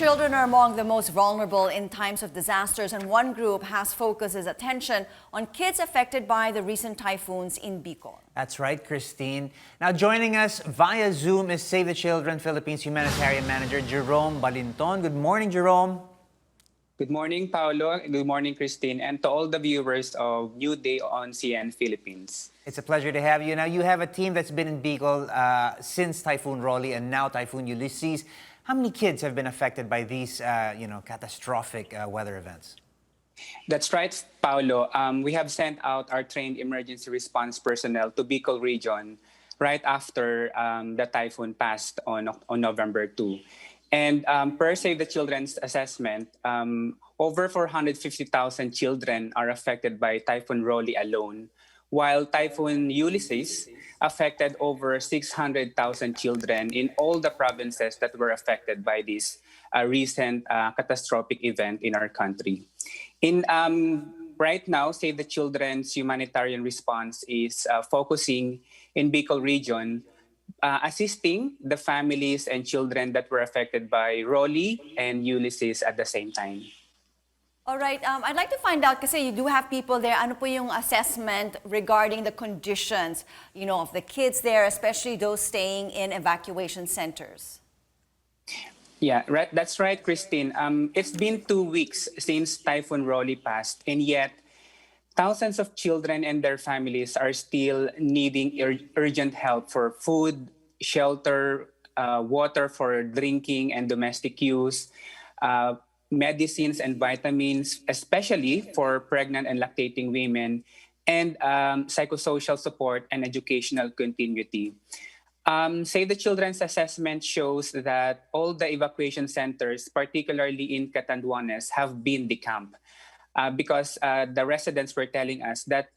Children are among the most vulnerable in times of disasters, and one group has focused its attention on kids affected by the recent typhoons in Bicol. That's right, Christine. Now joining us via Zoom is Save the Children Philippines Humanitarian Manager Jerome Balinton. Good morning, Jerome. Good morning, Paolo. Good morning, Christine, and to all the viewers of New Day on CN Philippines. It's a pleasure to have you. Now, you have a team that's been in Bicol since Typhoon Rolly and now Typhoon Ulysses. How many kids have been affected by these, catastrophic weather events? That's right, Paolo. We have sent out our trained emergency response personnel to Bicol region right after the typhoon passed on November 2. And per Save the Children's assessment, over 450,000 children are affected by Typhoon Rolly alone, while Typhoon Ulysses affected over 600,000 children in all the provinces that were affected by this recent catastrophic event in our country. Right now, Save the Children's humanitarian response is focusing in Bicol region, assisting the families and children that were affected by Rolly and Ulysses at the same time. All right, I'd like to find out, kasi you do have people there, ano po yung assessment regarding the conditions, of the kids there, especially those staying in evacuation centers? Yeah, right. That's right, Christine. It's been 2 weeks since Typhoon Rolly passed, and yet thousands of children and their families are still needing urgent help for food, shelter, water for drinking and domestic use, medicines and vitamins, especially for pregnant and lactating women, and psychosocial support and educational continuity. Save the Children's assessment shows that all the evacuation centers, particularly in Catanduanes, have been decamped. Because the residents were telling us that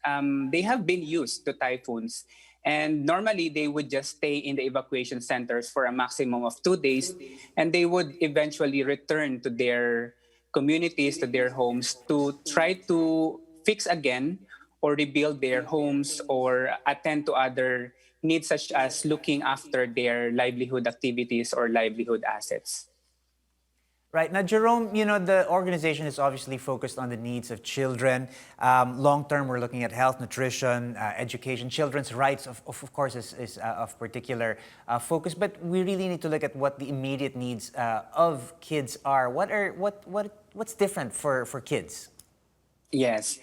they have been used to typhoons, and normally they would just stay in the evacuation centers for a maximum of 2 days, and they would eventually return to their communities, to their homes, to try to fix again or rebuild their homes or attend to other needs such as looking after their livelihood activities or livelihood assets. Right. Now, Jerome, the organization is obviously focused on the needs of children. Long term, we're looking at health, nutrition, education. Children's rights, of course, is of particular focus. But we really need to look at what the immediate needs of kids are. What's different for kids? Yes.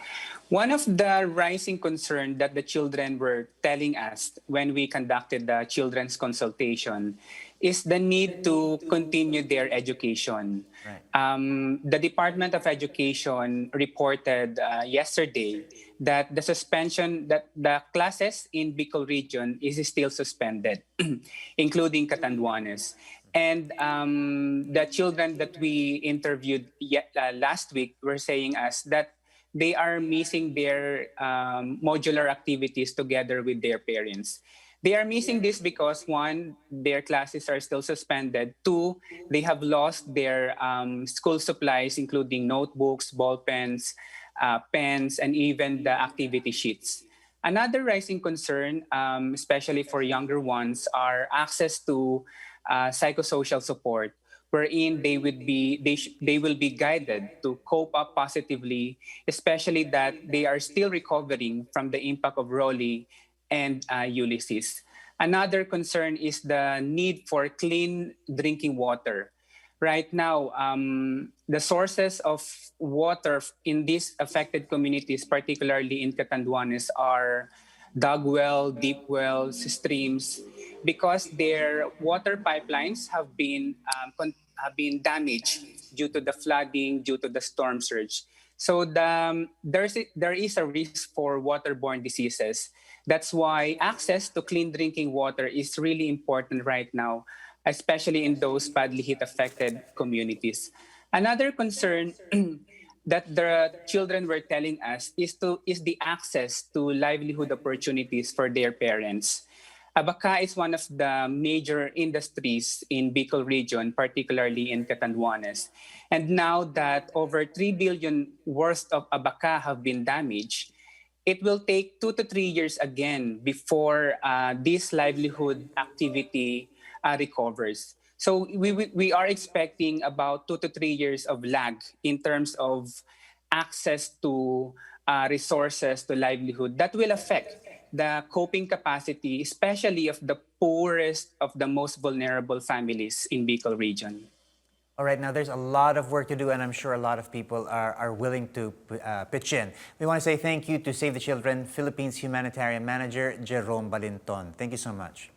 One of the rising concerns that the children were telling us when we conducted the children's consultation is the need to continue their education. Right. The Department of Education reported yesterday that the classes in Bicol region is still suspended, including Catanduanes. And the children that we interviewed last week were saying us that they are missing their modular activities together with their parents. They are missing this because, one, their classes are still suspended. Two, they have lost their school supplies, including notebooks, ball pens, pens, and even the activity sheets. Another rising concern, especially for younger ones, are access to psychosocial support, wherein they will be guided to cope up positively, especially that they are still recovering from the impact of Rolly and Ulysses. Another concern is the need for clean drinking water. Right now, the sources of water in these affected communities, particularly in Catanduanes, are dug well, deep wells, streams, because their water pipelines have been damaged due to the flooding, due to the storm surge. So there is a risk for waterborne diseases. That's why access to clean drinking water is really important right now, especially in those badly hit-affected communities. Another concern that the children were telling us is the access to livelihood opportunities for their parents. Abaca is one of the major industries in Bicol region, particularly in Catanduanes. And now that over 3 billion worth of abaca have been damaged, it will take 2 to 3 years again before this livelihood activity recovers. So we are expecting about 2 to 3 years of lag in terms of access to resources, to livelihood that will affect the coping capacity, especially of the poorest of the most vulnerable families in Bicol region. All right, now there's a lot of work to do, and I'm sure a lot of people are willing to pitch in. We want to say thank you to Save the Children Philippines Humanitarian Manager, Jerome Balinton. Thank you so much.